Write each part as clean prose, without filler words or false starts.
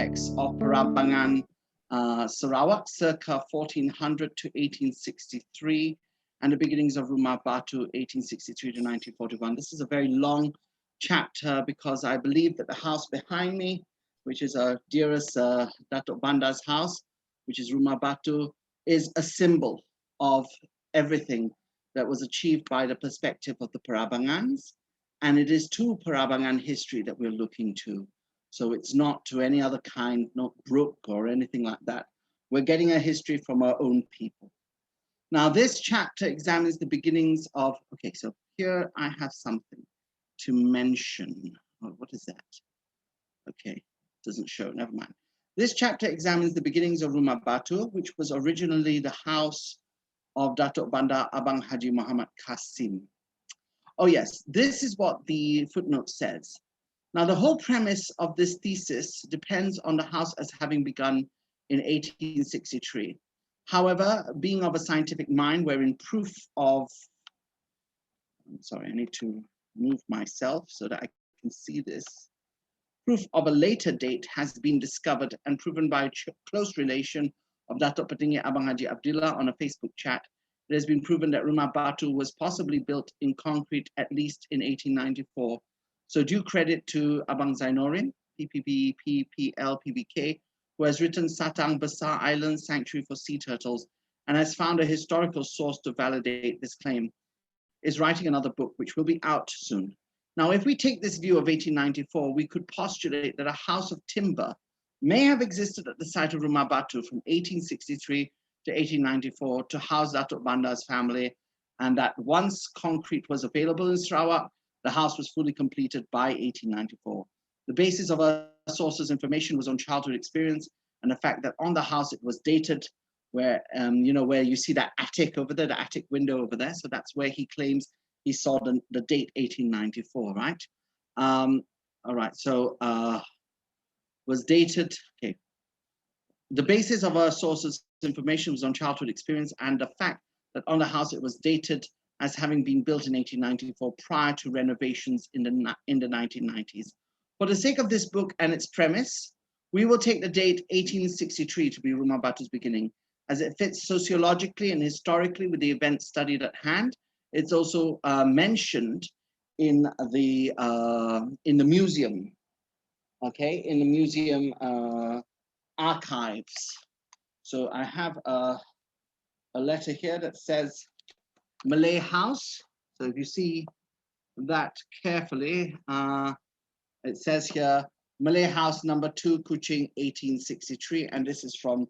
context of Parabangan, Sarawak, circa 1400 to 1863, and the beginnings of Rumah Batu, 1863 to 1941. This is a very long chapter because I believe that the house behind me, which is our dearest Datuk Banda's house, which is Rumah Batu, is a symbol of everything that was achieved by the perspective of the Parabangans. And it is to Parabangan history that we're looking to. So it's not to any other kind, not Brook or anything like that. We're getting a history from our own people. Now, this chapter examines the beginnings of, okay, so here I have something to mention. Oh, what is that? Okay, doesn't show, never mind. This chapter examines the beginnings of Rumah Batu, which was originally the house of Datuk Banda Abang Haji Muhammad Kassim. Oh yes, this is what the footnote says. Now, the whole premise of this thesis depends on the house as having begun in 1863. However, being of a scientific mind, wherein proof of, I'm sorry, I need to move myself so that I can see this. Proof of a later date has been discovered and proven by a close relation of Datuk Petinggi Abang Haji Abdullah on a Facebook chat. It has been proven that Rumah Batu was possibly built in concrete at least in 1894. So due credit to Abang Zainorin, PPP, PPL, PBK, who has written Satang Besar Island Sanctuary for Sea Turtles and has found a historical source to validate this claim, is writing another book which will be out soon. Now, if we take this view of 1894, we could postulate that a house of timber may have existed at the site of Rumah Batu from 1863 to 1894 to house Datuk Banda's family, and that once concrete was available in Sarawak, the house was fully completed by 1894. The basis of our sources' information was on childhood experience and the fact that on the house it was dated, where where you see that attic over there, the attic window over there. So that's where he claims he saw the date 1894, right? All right, so was dated, okay. The basis of our sources' information was on childhood experience and the fact that on the house it was dated as having been built in 1894 prior to renovations in the 1990s. For the sake of this book and its premise, we will take the date 1863 to be Rumah Batu's beginning, as it fits sociologically and historically with the events studied at hand. It's also mentioned in the museum, okay, in the museum archives. So I have a letter here that says Malay House. So if you see that carefully, it says here Malay House number 2, Kuching, 1863, and this is from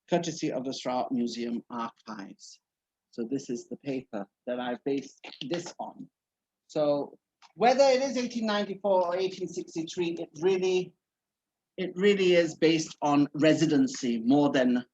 courtesy of the Sarawak Museum Archives. So this is the paper that I've based this on. So whether it is 1894 or 1863, it really is based on residency more than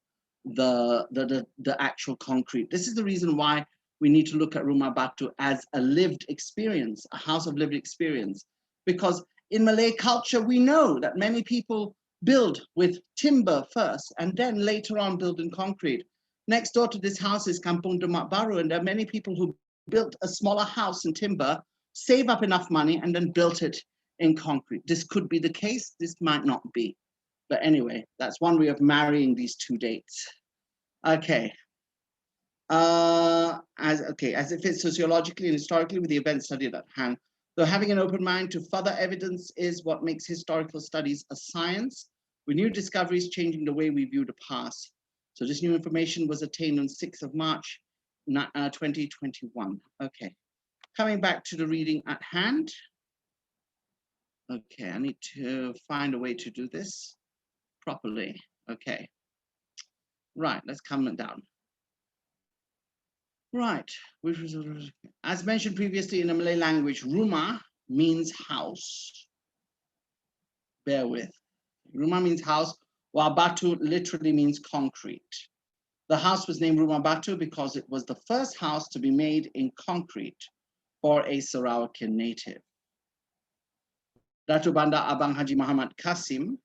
the actual concrete. This is the reason why we need to look at Rumah Batu as a lived experience, a house of lived experience, because in Malay culture, we know that many people build with timber first and then later on build in concrete. Next door to this house is Kampung Demak Baru, and there are many people who built a smaller house in timber, save up enough money, and then built it in concrete. This could be the case, this might not be. But anyway, that's one way of marrying these two dates. Okay. As it fits sociologically and historically with the events studied at hand, though having an open mind to further evidence is what makes historical studies a science, with new discoveries changing the way we view the past. So this new information was attained on 6th of March, 2021. Okay, coming back to the reading at hand. Okay, I need to find a way to do this properly. Okay, right, let's come down. Right, as mentioned previously in the Malay language, rumah means house. Bear with. Rumah means house, while batu literally means concrete. The house was named Rumah Batu because it was the first house to be made in concrete for a Sarawakian native. Datuk Banda Abang Haji Muhammad Kassim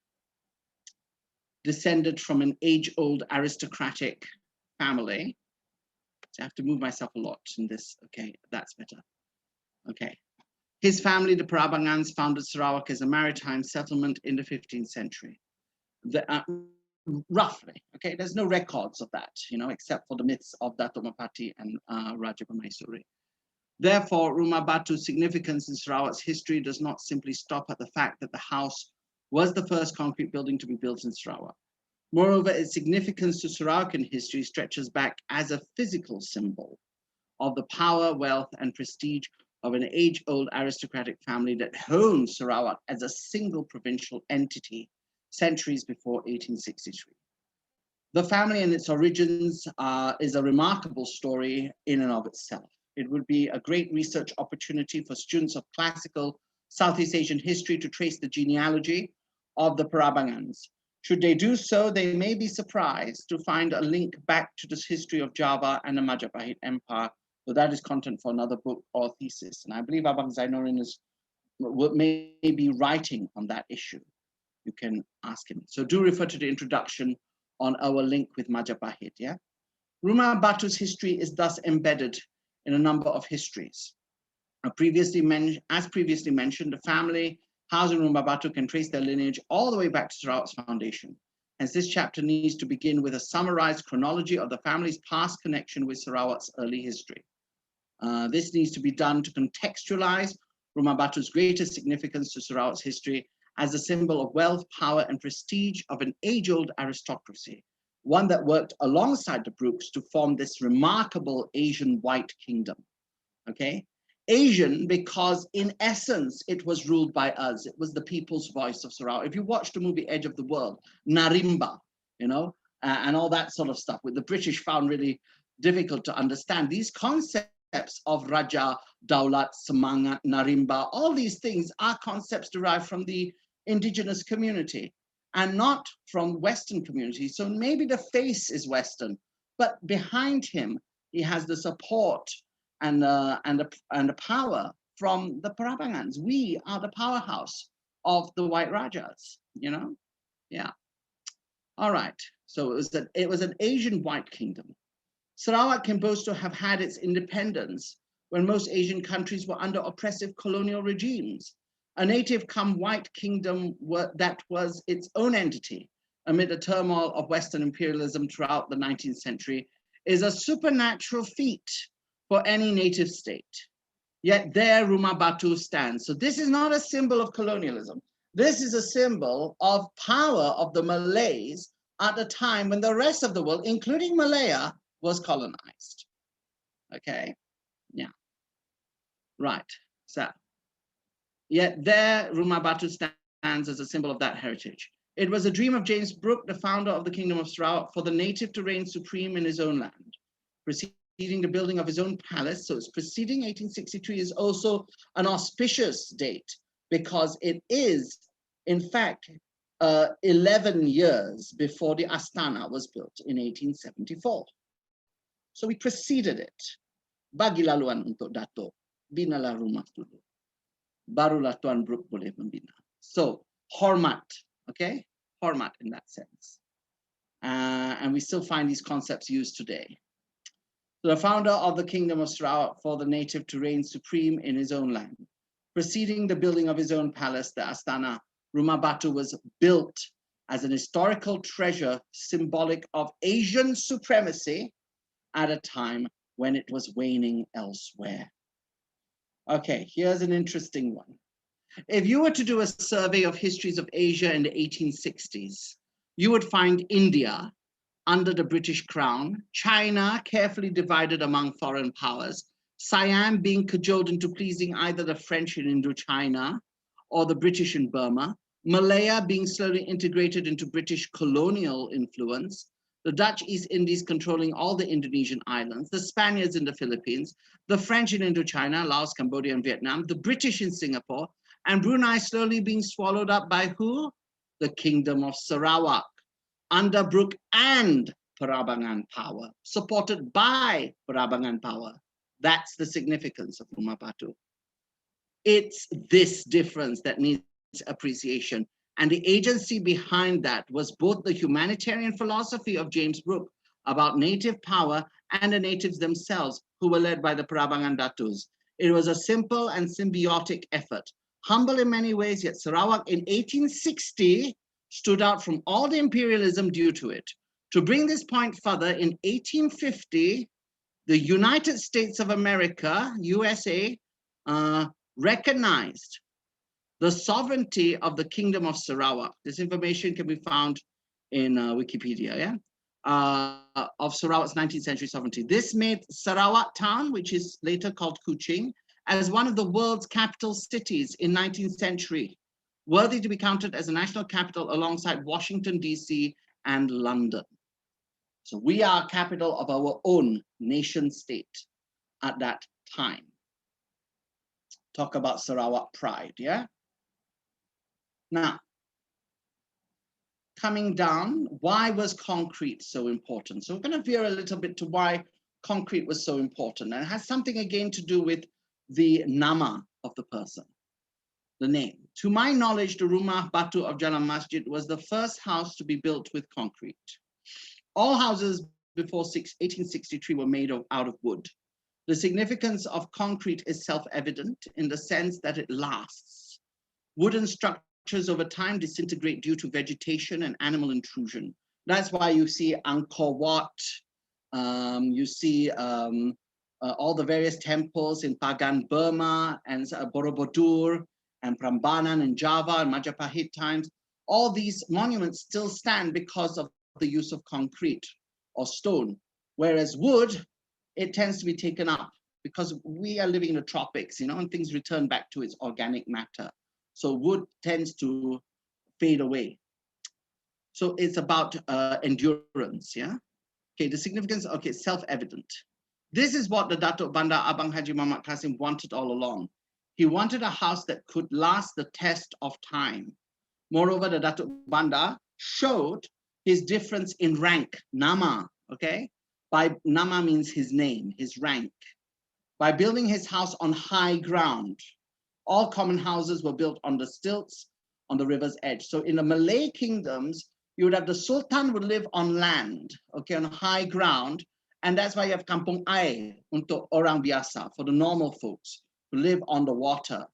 descended from an age-old aristocratic family. I have to move myself a lot in this. Okay, that's better. Okay. His family, the Parabangans, founded Sarawak as a maritime settlement in the 15th century. roughly, okay? There's no records of that, except for the myths of Dato' Mapati and Raja Permaisuri. Therefore, Rumah Batu's significance in Sarawak's history does not simply stop at the fact that the house was the first concrete building to be built in Sarawak. Moreover, its significance to Sarawakan history stretches back as a physical symbol of the power, wealth, and prestige of an age-old aristocratic family that honed Sarawak as a single provincial entity centuries before 1863. The family and its origins is a remarkable story in and of itself. It would be a great research opportunity for students of classical Southeast Asian history to trace the genealogy of the Parabangans. Should they do so, they may be surprised to find a link back to this history of Java and the Majapahit Empire, but that is content for another book or thesis. And I believe Abang Zainorin may be writing on that issue. You can ask him. So do refer to the introduction on our link with Majapahit, yeah? Rumah Batu's history is thus embedded in a number of histories. As previously mentioned, the family housed in Rumah Batu can trace their lineage all the way back to Sarawak's foundation. Hence, this chapter needs to begin with a summarized chronology of the family's past connection with Sarawak's early history. This needs to be done to contextualize Rumah Batu's greatest significance to Sarawak's history as a symbol of wealth, power, and prestige of an age-old aristocracy, one that worked alongside the Brooks to form this remarkable Asian white kingdom, okay? Asian because in essence, it was ruled by us. It was the people's voice of Sarawak. If you watch the movie Edge of the World, Narimba, and all that sort of stuff, which the British found really difficult to understand, these concepts of Raja, Daulat, Semangat, Narimba, all these things are concepts derived from the indigenous community and not from Western communities. So maybe the face is Western, but behind him, he has the support and the power from the Parabangans. We are the powerhouse of the White Rajas, Yeah. All right. So it was an Asian white kingdom. Sarawak can boast to have had its independence when most Asian countries were under oppressive colonial regimes. A native come white kingdom that was its own entity amid the turmoil of Western imperialism throughout the 19th century is a supernatural feat for any native state. Yet there Rumah Batu stands. So this is not a symbol of colonialism. This is a symbol of power of the Malays at the time when the rest of the world, including Malaya, was colonized. Okay, yeah, right. So, yet there Rumah Batu stands as a symbol of that heritage. It was a dream of James Brooke, the founder of the Kingdom of Sarawak, for the native to reign supreme in his own land, preceding the building of his own palace. So it's preceding 1863 is also an auspicious date because it is, in fact, 11 years before the Astana was built in 1874. So we preceded it. Bagi laluan untuk Dato', binalah rumah dulu. Barulah Tuan Brooke boleh membina. So hormat, okay? Hormat in that sense. And we still find these concepts used today. The founder of the Kingdom of Sarawak for the native to reign supreme in his own land. Preceding the building of his own palace, the Astana, Rumah Batu was built as an historical treasure symbolic of Asian supremacy at a time when it was waning elsewhere. Okay, here's an interesting one. If you were to do a survey of histories of Asia in the 1860s, you would find India under the British Crown, China carefully divided among foreign powers, Siam being cajoled into pleasing either the French in Indochina or the British in Burma, Malaya being slowly integrated into British colonial influence, the Dutch East Indies controlling all the Indonesian islands, the Spaniards in the Philippines, the French in Indochina, Laos, Cambodia, and Vietnam, the British in Singapore, and Brunei slowly being swallowed up by who? The Kingdom of Sarawak, under Brooke and Parabangan power, supported by Parabangan power. That's the significance of Rumah Batu. It's this difference that needs appreciation. And the agency behind that was both the humanitarian philosophy of James Brooke about native power and the natives themselves, who were led by the Parabangan Datus. It was a simple and symbiotic effort. Humble in many ways, yet Sarawak in 1860 stood out from all the imperialism due to it. To bring this point further, in 1850, the United States of America, USA, recognized the sovereignty of the Kingdom of Sarawak. This information can be found in Wikipedia, yeah? Of Sarawak's 19th century sovereignty. This made Sarawak town, which is later called Kuching, as one of the world's capital cities in 19th century, worthy to be counted as a national capital alongside Washington, DC and London. So we are capital of our own nation state at that time. Talk about Sarawak pride, yeah? Now, coming down, why was concrete so important? So we're going to veer a little bit to why concrete was so important. And it has something again to do with the nama of the person, the name. To my knowledge, the Rumah Batu of Jalan Masjid was the first house to be built with concrete. All houses before 1863 were made out of wood. The significance of concrete is self-evident in the sense that it lasts. Wooden structures over time disintegrate due to vegetation and animal intrusion. That's why you see Angkor Wat, you see all the various temples in Pagan Burma and Borobudur and Prambanan in Java and Majapahit times. All these monuments still stand because of the use of concrete or stone, whereas wood, it tends to be taken up because we are living in the tropics, and things return back to its organic matter. So wood tends to fade away. So it's about endurance, yeah? Okay, the significance, okay, self-evident. This is what the Datuk Bandar Abang Haji Muhammad Kassim wanted all along. He wanted a house that could last the test of time. Moreover, the Datuk Bandar showed his difference in rank, nama, okay? By nama means his name, his rank. By building his house on high ground. All common houses were built on the stilts on the river's edge. So in the Malay kingdoms, you would have the Sultan would live on land, okay, on high ground. And that's why you have kampung air untuk orang biasa, for the normal folks who live on the water.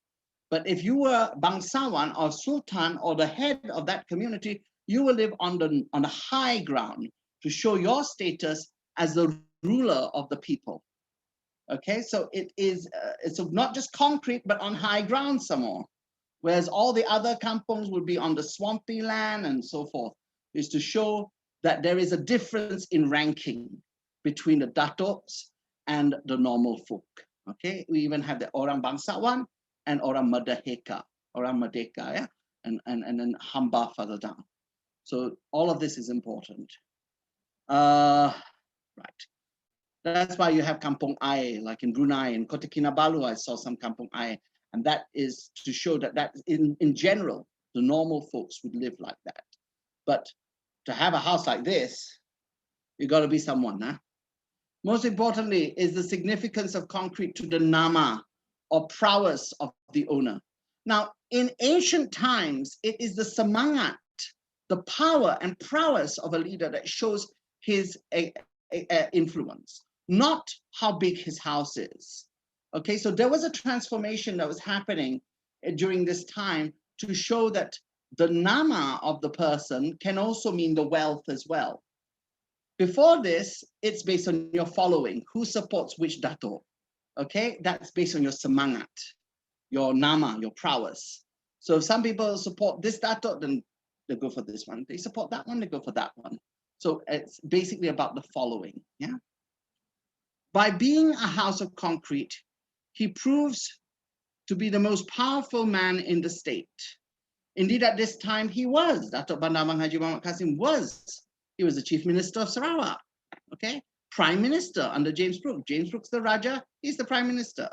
But if you were bangsawan or sultan or the head of that community, you will live on the high ground to show your status as the ruler of the people. Okay, so it's not just concrete, but on high ground some more. Whereas all the other kampungs would be on the swampy land and so forth, is to show that there is a difference in ranking between the datoks and the normal folk. Okay, we even have the orang bangsawan and orang merdeka, yeah, and then hamba further down. So all of this is important. Right. That's why you have kampung air, like in Brunei and Kota Kinabalu, I saw some kampung air. And that is to show that in general, the normal folks would live like that. But to have a house like this, you got to be someone, huh? Most importantly is the significance of concrete to the nama or prowess of the owner. Now, in ancient times, it is the semangat, the power and prowess of a leader that shows his influence, not how big his house is. Okay, so there was a transformation that was happening during this time to show that the nama of the person can also mean the wealth as well. Before this, it's based on your following, who supports which dato. Okay, that's based on your semangat, your nama, your prowess. So if some people support this dato, then they go for this one. They support that one, they go for that one. So it's basically about the following, yeah? By being a house of concrete, he proves to be the most powerful man in the state. Indeed, at this time, he was. Datuk Bandar Abang Haji Muhammad Kassim was. He was the Chief Minister of Sarawak, okay? Prime Minister under James Brooke. James Brooke's the Raja, he's the Prime Minister.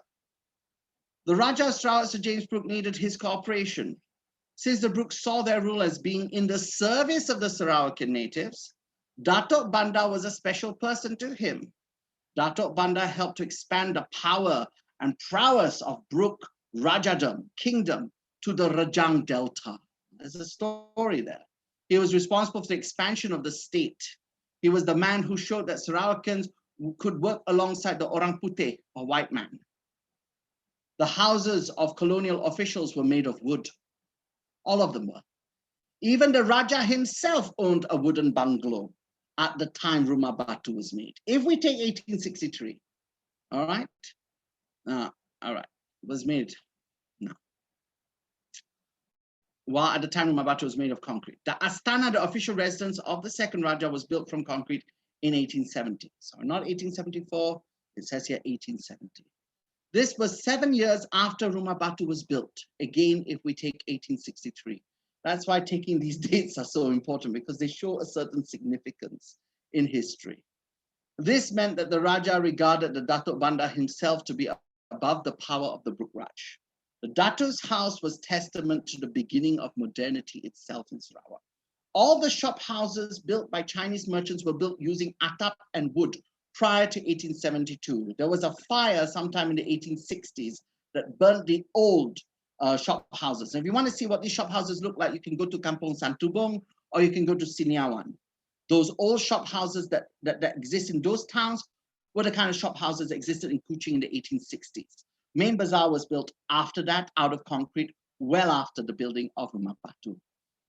The Raja of Sarawak, Sir James Brooke, needed his cooperation. Since the Brookes saw their rule as being in the service of the Sarawakian natives, Datuk Bandar was a special person to him. Datuk Bandar helped to expand the power and prowess of Brooke Rajadom, kingdom, to the Rajang Delta. There's a story there. He was responsible for the expansion of the state. He was the man who showed that Sarawakans could work alongside the Orang Putih, or white man. The houses of colonial officials were made of wood. All of them were. Even the Raja himself owned a wooden bungalow at the time Rumah Batu was made. If we take 1863, all right, was made now. While at the time Rumah Batu was made of concrete. The Astana, the official residence of the second Raja, was built from concrete in 1870. So not 1874, it says here 1870. This was 7 years after Rumah Batu was built. Again, if we take 1863. That's why taking these dates are so important, because they show a certain significance in history. This meant that the Raja regarded the Datuk Bandar himself to be above the power of the Brooke Raj. The Datu's house was testament to the beginning of modernity itself in Sarawak. All the shop houses built by Chinese merchants were built using atap and wood prior to 1872. There was a fire sometime in the 1860s that burnt the old shop houses. And if you want to see what these shop houses look like, you can go to Kampung Santubong or you can go to Siniawan. Those old shop houses that exist in those towns were the kind of shop houses that existed in Kuching in the 1860s. Main Bazaar was built after that, out of concrete, well after the building of Rumah Batu.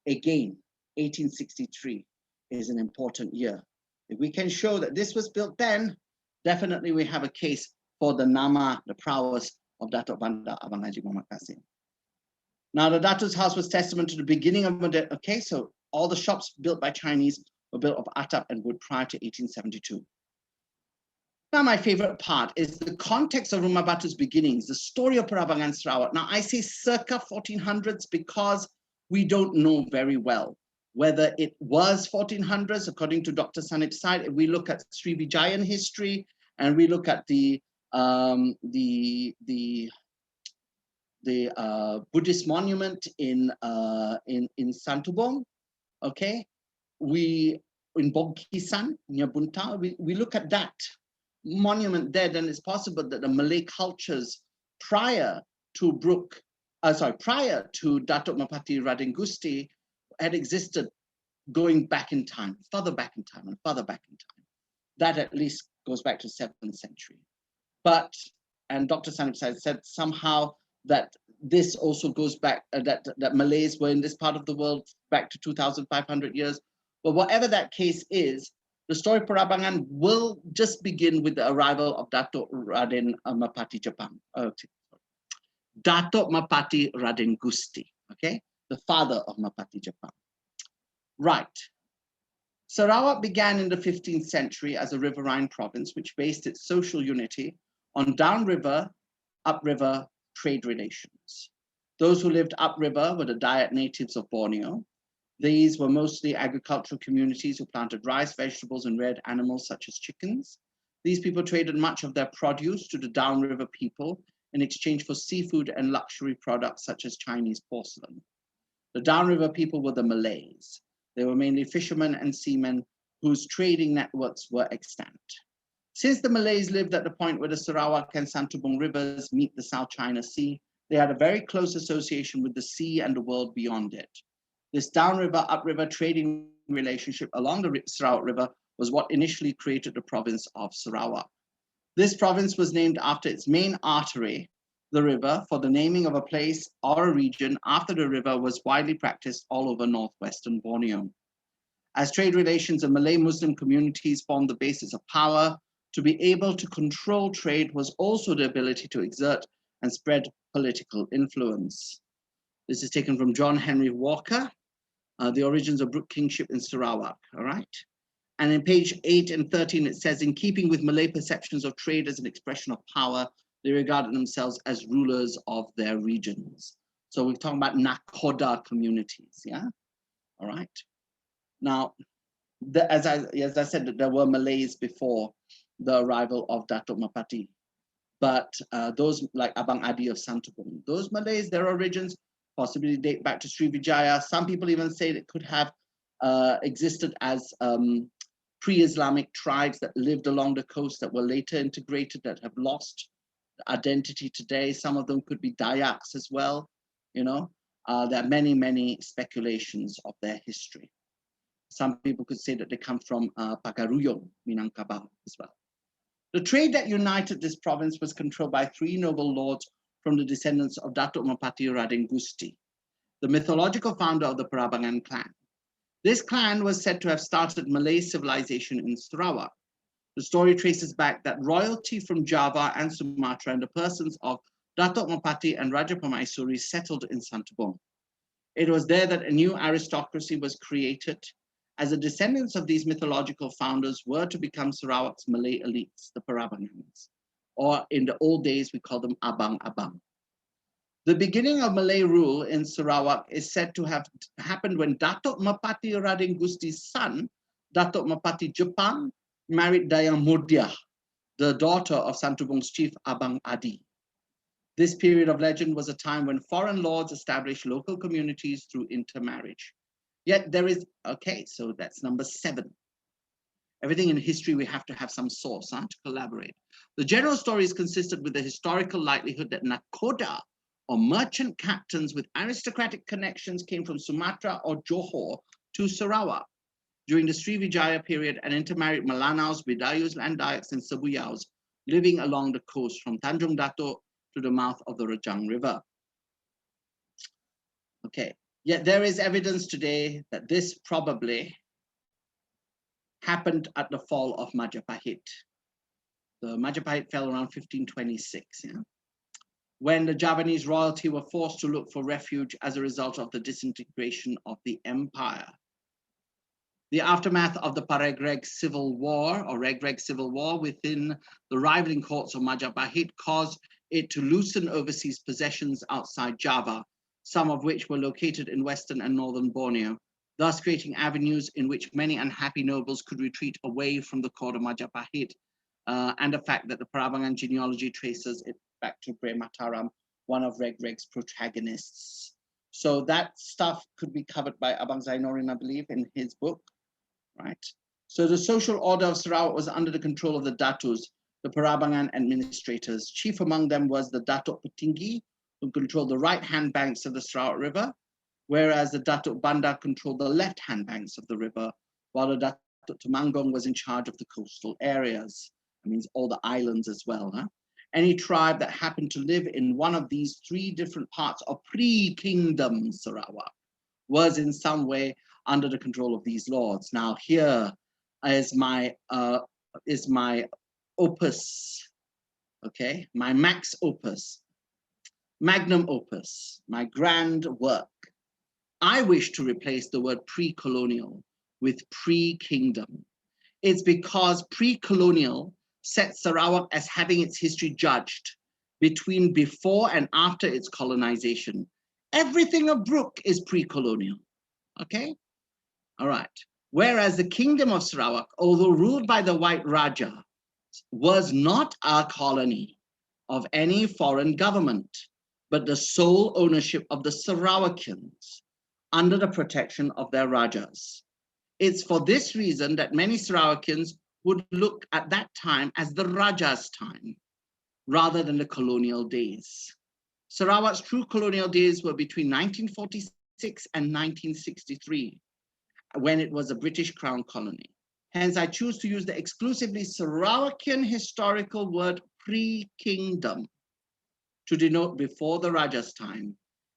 Again, 1863 is an important year. If we can show that this was built then, definitely we have a case for the nama, the prowess of Datuk Bandar Abang Haji Muhammad Kassim. Now, the Datu's house was testament to the beginning of modern. Okay, so all the shops built by Chinese were built of atap and wood prior to 1872. Now, my favorite part is the context of Rumah Batu's beginnings, the story of Parabangan Sarawak. Now, I say circa 1400s because we don't know very well whether it was 1400s, according to Dr. Sanip's side. If we look at Srivijayan history and we look at the Buddhist monument in Santubong, okay, in Bogkisan near Bunta, we look at that monument there, then it's possible that the Malay cultures prior to prior to Datuk Mapati Raden Gusti had existed going back in time, further back in time and further back in time. That at least goes back to 7th century. But, and Dr. Sanip said somehow that this also goes back, that Malays were in this part of the world back to 2,500 years. But whatever that case is, the story of Parabangan will just begin with the arrival of Datuk Raden Mapati Jepang. Datuk Mapati Raden Gusti, okay? The father of Mapati Jepang. Right. Sarawak began in the 15th century as a riverine province, which based its social unity on downriver, upriver trade relations. Those who lived upriver were the Dayak natives of Borneo. These were mostly agricultural communities who planted rice, vegetables, and reared animals such as chickens. These people traded much of their produce to the downriver people in exchange for seafood and luxury products such as Chinese porcelain. The downriver people were the Malays. They were mainly fishermen and seamen whose trading networks were extant. Since the Malays lived at the point where the Sarawak and Santubong rivers meet the South China Sea, they had a very close association with the sea and the world beyond it. This downriver, upriver trading relationship along the Sarawak River was what initially created the province of Sarawak. This province was named after its main artery, the river, for the naming of a place or a region after the river was widely practiced all over northwestern Borneo. As trade relations of Malay Muslim communities formed the basis of power, to be able to control trade was also the ability to exert and spread political influence. This is taken from John Henry Walker, The Origins of Brooke Kingship in Sarawak, all right? And in page 8 and 13, it says, in keeping with Malay perceptions of trade as an expression of power, they regarded themselves as rulers of their regions. So we're talking about Nakhoda communities, yeah? All right. Now, as I said, there were Malays before the arrival of Datuk Mapati. But those like Abang Adi of Santubong, those Malays, their origins possibly date back to Srivijaya. Some people even say it could have existed as pre-Islamic tribes that lived along the coast that were later integrated, that have lost identity today. Some of them could be Dayaks as well. You know, there are many, many speculations of their history. Some people could say that they come from Pagaruyung, Minangkabau as well. The trade that united this province was controlled by 3 noble lords from the descendants of Datuk Mapati Raden Gusti. the mythological founder of the Parabangan clan. This clan was said to have started Malay civilization in Sarawak. The story traces back that royalty from Java and Sumatra and the persons of Datuk Mapati and Raja Permaisuri settled in Santubong. It was there that a new aristocracy was created, as the descendants of these mythological founders were to become Sarawak's Malay elites, the Parabangans, or in the old days we call them Abang. The beginning of Malay rule in Sarawak is said to have happened when Datuk Mapati Radin Gusti's son, Datuk Mapati Jepang, married Dayang Mudia, the daughter of Santubong's chief Abang Adi. This period of legend was a time when foreign lords established local communities through intermarriage. Yet there is, okay, so that's number 7. Everything in history, we have to have some source to collaborate. The general story is consistent with the historical likelihood that Nakoda, or merchant captains with aristocratic connections, came from Sumatra or Johor to Sarawak. During the Srivijaya period, and intermarried Malanaus, Bidayus, Landayaks, and Sebuyaus living along the coast from Tanjung Datuk to the mouth of the Rejang River. Okay, yet there is evidence today that this probably happened at the fall of Majapahit. The Majapahit fell around 1526, when the Javanese royalty were forced to look for refuge as a result of the disintegration of the empire. The aftermath of the Paregreg Civil War, or Regreg Civil War, within the rivaling courts of Majapahit caused it to loosen overseas possessions outside Java, some of which were located in western and northern Borneo, thus creating avenues in which many unhappy nobles could retreat away from the court of Majapahit, and the fact that the Parabangan genealogy traces it back to Bre Mataram, one of Regreg's protagonists. So that stuff could be covered by Abang Zainorin, I believe, in his book, right? So the social order of Sarawak was under the control of the Datus, the Parabangan administrators. Chief among them was the Datuk Petinggi, who controlled the right-hand banks of the Sarawak River, whereas the Datuk Bandar controlled the left-hand banks of the river, while the Datuk Temanggung was in charge of the coastal areas. That means all the islands as well. Any tribe that happened to live in one of these 3 different parts of pre-kingdom Sarawak was in some way under the control of these lords. Now here is my opus, okay, my magnum opus, my grand work. I wish to replace the word pre-colonial with pre-kingdom. It's because pre-colonial sets Sarawak as having its history judged between before and after its colonization. Everything of Brooke is pre-colonial, okay? All right. Whereas the Kingdom of Sarawak, although ruled by the White Raja, was not a colony of any foreign government, but the sole ownership of the Sarawakians under the protection of their Rajas. It's for this reason that many Sarawakians would look at that time as the Raja's time, rather than the colonial days. Sarawak's true colonial days were between 1946 and 1963, when it was a British Crown colony. Hence, I choose to use the exclusively Sarawakian historical word pre-kingdom to denote before the Raja's time,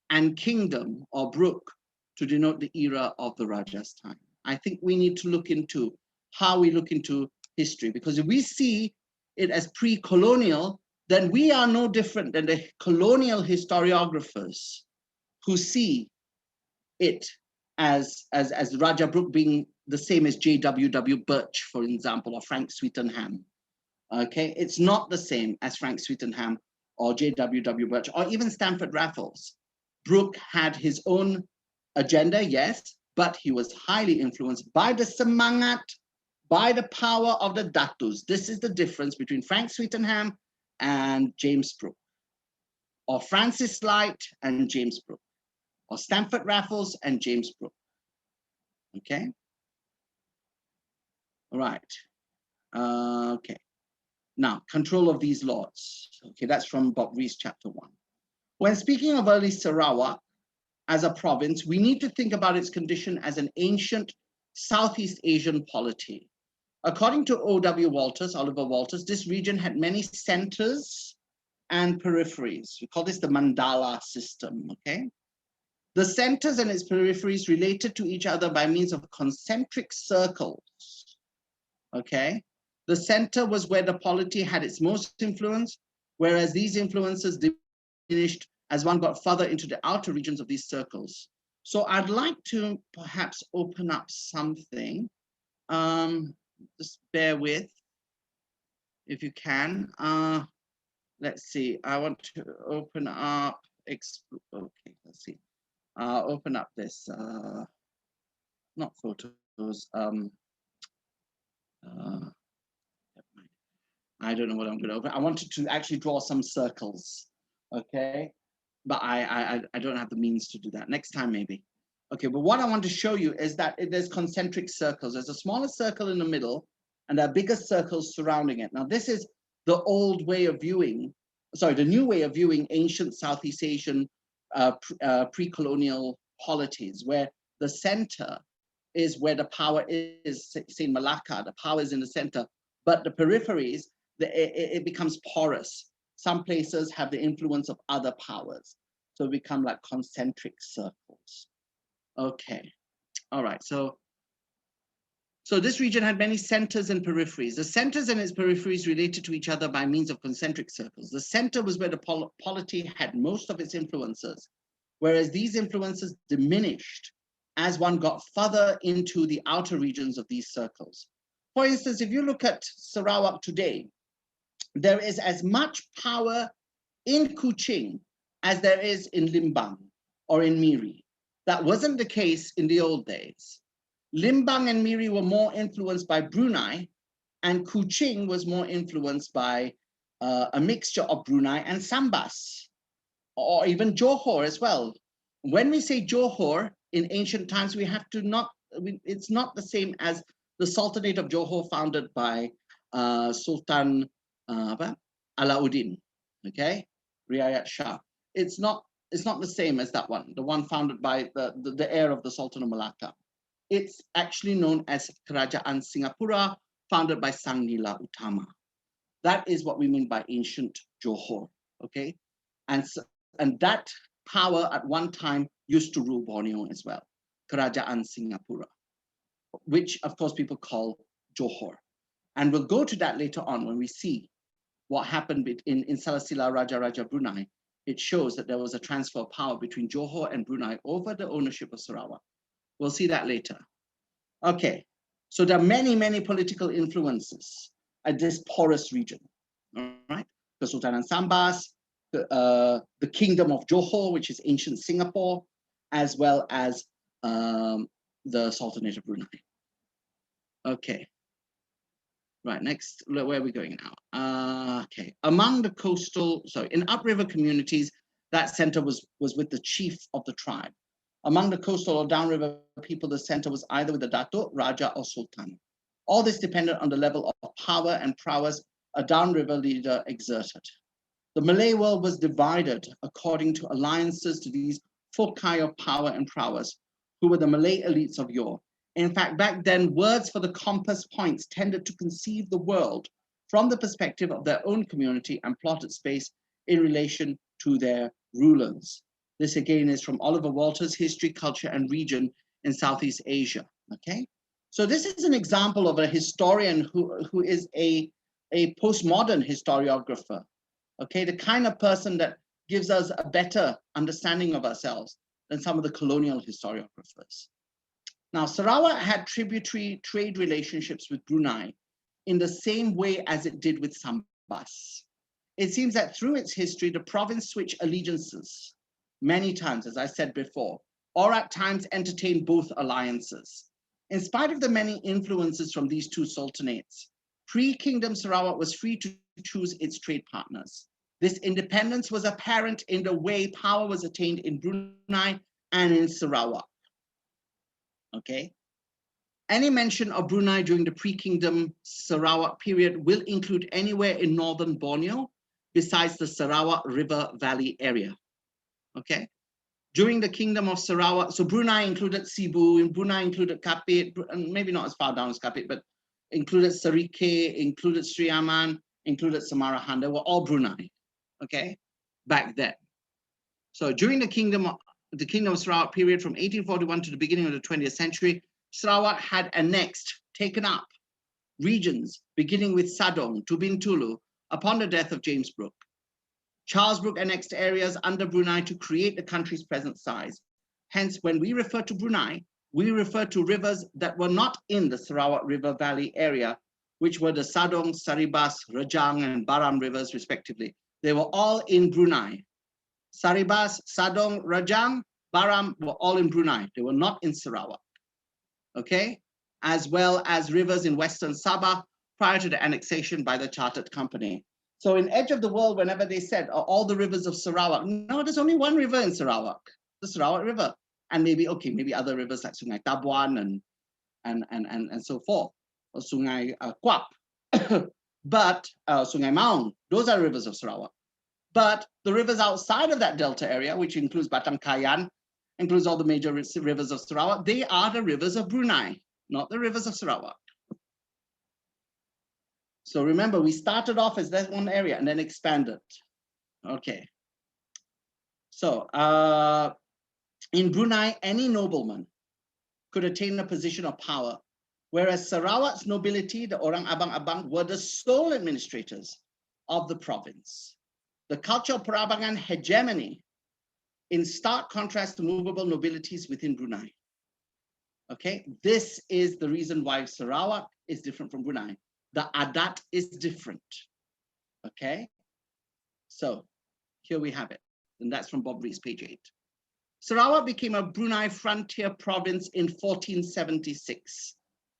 and kingdom or Brooke to denote the era of the Raja's time. I think we need to look into how we look into history, because if we see it as pre-colonial, then we are no different than the colonial historiographers who see it as Raja Brooke being the same as J.W.W. Birch, for example, or Frank Sweetenham. Okay, it's not the same as Frank Sweetenham or J.W.W. Birch, or even Stamford Raffles. Brooke had his own agenda, yes, but he was highly influenced by the semangat, by the power of the Datus. This is the difference between Frank Sweetenham and James Brooke, or Francis Light and James Brooke, or Stamford Raffles and James Brooke. Okay. All right. Okay. Now, control of these lords. Okay, that's from Bob Rees, chapter 1. When speaking of early Sarawak as a province, we need to think about its condition as an ancient Southeast Asian polity. According to Oliver Walters, this region had many centers and peripheries. We call this the mandala system, okay? The centers and its peripheries related to each other by means of concentric circles. Okay, the center was where the polity had its most influence, whereas these influences diminished as one got further into the outer regions of these circles. So I'd like to perhaps open up something. Just bear with, if you can. Let's see. I want to open up. Okay, let's see. Open up this. Not photos. I don't know what I'm going to open. I wanted to actually draw some circles. Okay, but I don't have the means to do that. Next time maybe. Okay, but what I want to show you is that there's concentric circles. There's a smaller circle in the middle, and there are bigger circles surrounding it. Now, this is the old way of viewing, sorry, the new way of viewing ancient Southeast Asian pre-colonial polities, where the center is where the power is, say in Malacca, the power is in the center, but the peripheries, it becomes porous. Some places have the influence of other powers. So become like concentric circles. Okay, all right, so this region had many centers and peripheries. The centers and its peripheries related to each other by means of concentric circles. The center was where the polity had most of its influences, whereas these influences diminished as one got further into the outer regions of these circles. For instance, if you look at Sarawak today, there is as much power in Kuching as there is in Limbang or in Miri. That wasn't the case in the old days. Limbang and Miri were more influenced by Brunei, and Kuching was more influenced by a mixture of Brunei and Sambas, or even Johor as well. When we say Johor in ancient times, we have to it's not the same as the Sultanate of Johor founded by Sultan Alauddin, okay, Riayat Shah. It's not the same as that one, the one founded by the heir of the Sultan of Malacca. It's actually known as Kerajaan Singapura, founded by Sang Nila Utama. That is what we mean by ancient Johor, okay? And that power at one time used to rule Borneo as well, Kerajaan Singapura, which of course people call Johor. And we'll go to that later on when we see what happened in Salasila Raja Brunei. It shows that there was a transfer of power between Johor and Brunei over the ownership of Sarawak. We'll see that later. Okay, so there are many, many political influences at this porous region, all right? Kesultanan Sambas, the Kingdom of Johor, which is ancient Singapore, as well as the Sultanate of Brunei. Okay. Right, next, where are we going now? Okay, among the in upriver communities, that center was with the chief of the tribe. Among the coastal or downriver people, the center was either with the Datuk, Raja, or Sultan. All this depended on the level of power and prowess a downriver leader exerted. The Malay world was divided according to alliances to these foci of power and prowess, who were the Malay elites of yore. In fact, back then, words for the compass points tended to conceive the world from the perspective of their own community and plotted space in relation to their rulers. This again is from Oliver Walter's History, Culture and Region in Southeast Asia, okay? So this is an example of a historian who is a postmodern historiographer, okay? The kind of person that gives us a better understanding of ourselves than some of the colonial historiographers. Now, Sarawak had tributary trade relationships with Brunei in the same way as it did with Sambas. It seems that through its history, the province switched allegiances many times, as I said before, or at times entertained both alliances. In spite of the many influences from these two sultanates, pre-Kingdom Sarawak was free to choose its trade partners. This independence was apparent in the way power was attained in Brunei and in Sarawak. Okay. Any mention of Brunei during the pre-Kingdom Sarawak period will include anywhere in northern Borneo besides the Sarawak River Valley area. Okay. During the Kingdom of Sarawak, so Brunei included Cebu, and Brunei included Kapit, and maybe not as far down as Kapit, but included Serike, included Sri Aman, included Samarahan. They were all Brunei, okay, back then. So during the the Kingdom of Sarawak period from 1841 to the beginning of the 20th century, Sarawak had annexed, taken up regions beginning with Sadong to Bintulu upon the death of James Brooke. Charles Brooke annexed areas under Brunei to create the country's present size. Hence, when we refer to Brunei, we refer to rivers that were not in the Sarawak River Valley area, which were the Sadong, Saribas, Rajang, and Baram rivers, respectively. They were all in Brunei. Saribas, Sadong, Rajang, Baram were all in Brunei. They were not in Sarawak. Okay? As well as rivers in Western Sabah prior to the annexation by the Chartered Company. So in Edge of the World, whenever they said all the rivers of Sarawak, no, there's only one river in Sarawak, the Sarawak River. And maybe, okay, maybe other rivers like Sungai Tabuan and so forth, or Sungai Kuap, but Sungai Maung, those are rivers of Sarawak. But the rivers outside of that delta area, which includes Batang Kayan, includes all the major rivers of Sarawak, they are the rivers of Brunei, not the rivers of Sarawak. So remember, we started off as that one area and then expanded. Okay. So in Brunei, any nobleman could attain a position of power, whereas Sarawak's nobility, the Orang Abang-Abang, were the sole administrators of the province. The culture of Perabangan hegemony in stark contrast to movable nobilities within Brunei. Okay, this is the reason why Sarawak is different from Brunei. The adat is different. Okay, so here we have it, and that's from Bob Rees, page 8. Sarawak became a Brunei frontier province in 1476.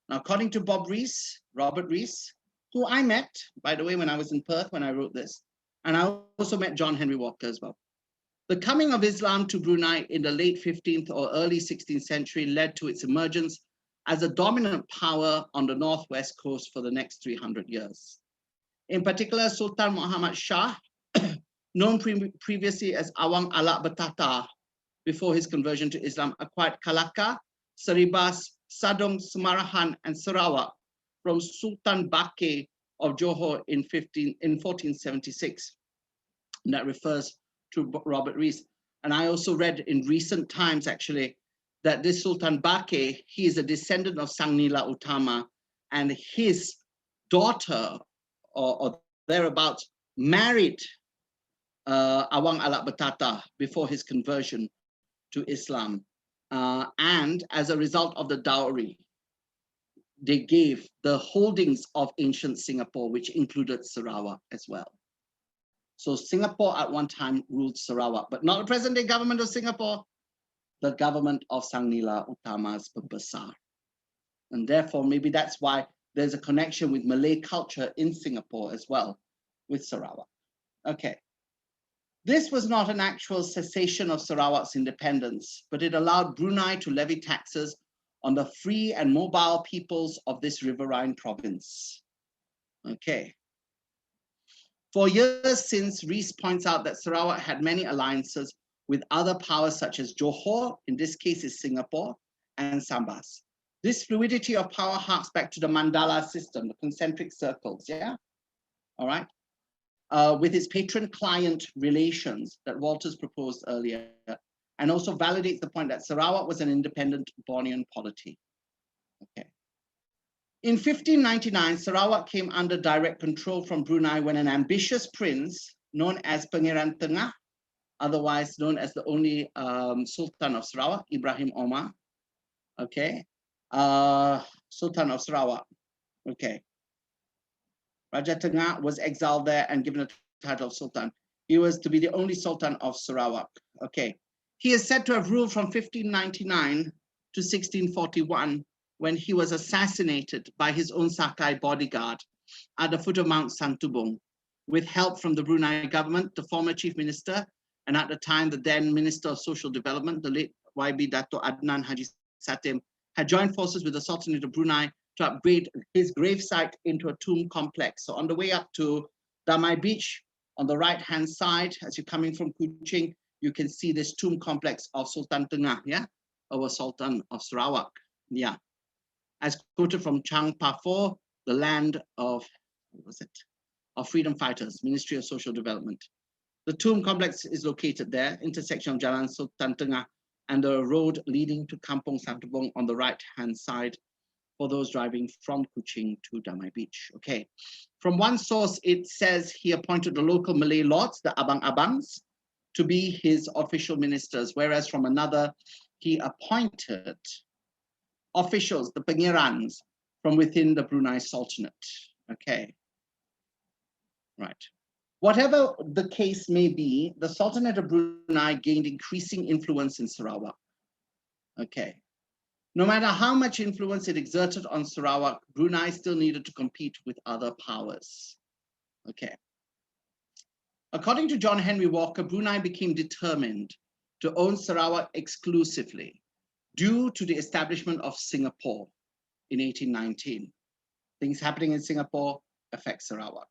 Now, according to Bob Rees, Robert Rees, who I met, by the way, when I was in Perth when I wrote this, and I also met John Henry Walker as well. The coming of Islam to Brunei in the late 15th or early 16th century led to its emergence as a dominant power on the northwest coast for the next 300 years. In particular, Sultan Muhammad Shah, known previously as Awang Alak Batata, before his conversion to Islam, acquired Kalaka, Saribas, Sadong, Semarahan, and Sarawak from Sultan Bakeh of Johor in 1476. And that refers to Robert Rees. And I also read in recent times, actually, that this Sultan Bakeh, he is a descendant of Sang Nila Utama, and his daughter, or thereabouts, married Awang Alak Batata before his conversion to Islam. And as a result of the dowry, they gave the holdings of ancient Singapore, which included Sarawak as well. So Singapore at one time ruled Sarawak, but not the present-day government of Singapore, the government of Sang Nila Utama's Pembesar. And therefore, maybe that's why there's a connection with Malay culture in Singapore as well, with Sarawak. Okay. This was not an actual cessation of Sarawak's independence, but it allowed Brunei to levy taxes on the free and mobile peoples of this riverine province. Okay. For years since, Rees points out that Sarawak had many alliances with other powers such as Johor, in this case is Singapore, and Sambas. This fluidity of power harks back to the mandala system, the concentric circles, yeah? All right. With its patron-client relations that Walters proposed earlier, and also validates the point that Sarawak was an independent Bornean polity. Okay. In 1599, Sarawak came under direct control from Brunei when an ambitious prince known as Pangeran Tengah, otherwise known as the only Sultan of Sarawak, Ibrahim Omar, okay, Sultan of Sarawak, okay. Raja Tengah was exiled there and given the title of Sultan. He was to be the only Sultan of Sarawak, okay. He is said to have ruled from 1599 to 1641, when he was assassinated by his own Sakai bodyguard at the foot of Mount Santubong, with help from the Brunei government. The former chief minister, and at the time the then Minister of Social Development, the late YB Dato Adnan Haji Satim, had joined forces with the Sultanate of Brunei to upgrade his gravesite into a tomb complex. So on the way up to Damai Beach, on the right-hand side, as you're coming from Kuching, you can see this tomb complex of Sultan Tengah, yeah, or Sultan of Sarawak, yeah. As quoted from Chang Pa4, the land of, what was it? Of freedom fighters, Ministry of Social Development. The tomb complex is located there, intersection of Jalan Sultan Tengah and the road leading to Kampong Santubong on the right-hand side for those driving from Kuching to Damai Beach. Okay. From one source, it says he appointed the local Malay lords, the Abang-Abangs, to be his official ministers, whereas from another, he appointed officials, the Pengirans, from within the Brunei Sultanate. Okay. Right. Whatever the case may be, the Sultanate of Brunei gained increasing influence in Sarawak. Okay. No matter how much influence it exerted on Sarawak, Brunei still needed to compete with other powers. Okay. According to John Henry Walker, Brunei became determined to own Sarawak exclusively due to the establishment of Singapore in 1819. Things happening in Singapore affect Sarawak.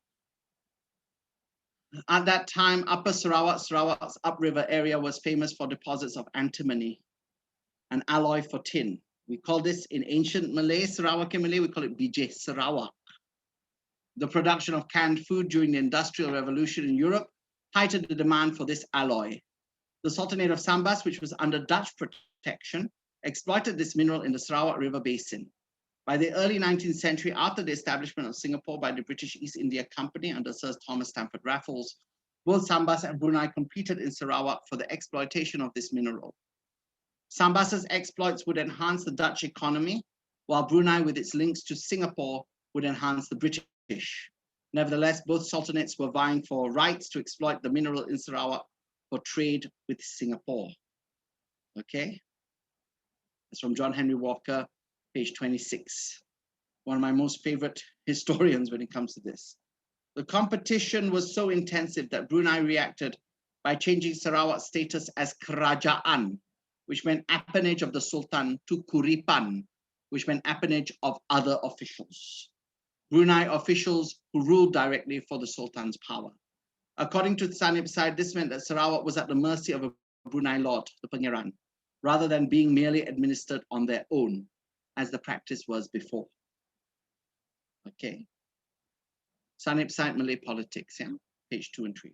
At that time, Upper Sarawak, Sarawak's upriver area was famous for deposits of antimony, an alloy for tin. We call this in ancient Malay, Sarawak Malay, we call it Bijih Sarawak. The production of canned food during the Industrial Revolution in Europe heightened the demand for this alloy. The Sultanate of Sambas, which was under Dutch protection, exploited this mineral in the Sarawak River Basin. By the early 19th century, after the establishment of Singapore by the British East India Company under Sir Thomas Stamford Raffles, both Sambas and Brunei competed in Sarawak for the exploitation of this mineral. Sambas's exploits would enhance the Dutch economy, while Brunei, with its links to Singapore, would enhance the British. Nevertheless, both sultanates were vying for rights to exploit the mineral in Sarawak for trade with Singapore. Okay, that's from John Henry Walker, page 26. One of my most favorite historians when it comes to this. The competition was so intensive that Brunei reacted by changing Sarawak's status as Kerajaan, which meant appanage of the Sultan, to Kuripan, which meant appanage of other officials. Brunei officials who ruled directly for the Sultan's power. According to Sanib side, this meant that Sarawak was at the mercy of a Brunei lord, the Pengiran, rather than being merely administered on their own, as the practice was before. Okay. Sanib side Malay politics, yeah, page 2 and 3.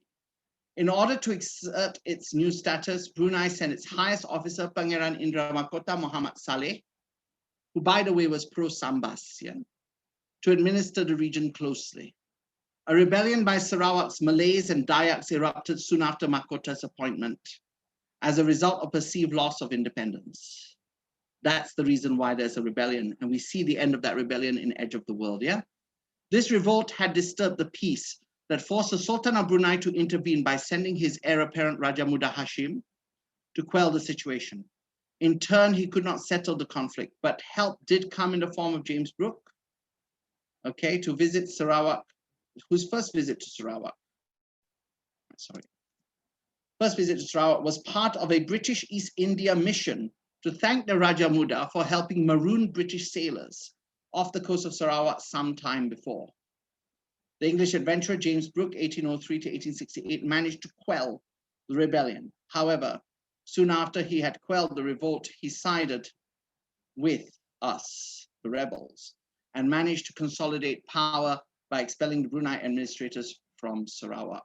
In order to exert its new status, Brunei sent its highest officer, Pangeran Indra Mahkota Muhammad Saleh, who, by the way, was pro-Sambas, yeah, to administer the region closely. A rebellion by Sarawak's Malays and Dayaks erupted soon after Mahkota's appointment as a result of perceived loss of independence. That's the reason why there's a rebellion, and we see the end of that rebellion in Edge of the World, yeah? This revolt had disturbed the peace that forced the Sultan of Brunei to intervene by sending his heir apparent Raja Muda Hashim to quell the situation. In turn, he could not settle the conflict, but help did come in the form of James Brooke, okay, to visit Sarawak, whose first visit to Sarawak, first visit to Sarawak was part of a British East India mission to thank the Raja Muda for helping marooned British sailors off the coast of Sarawak some time before. The English adventurer James Brooke, 1803 to 1868, managed to quell the rebellion. However, soon after he had quelled the revolt, he sided with us, the rebels, and managed to consolidate power by expelling the Brunei administrators from Sarawak.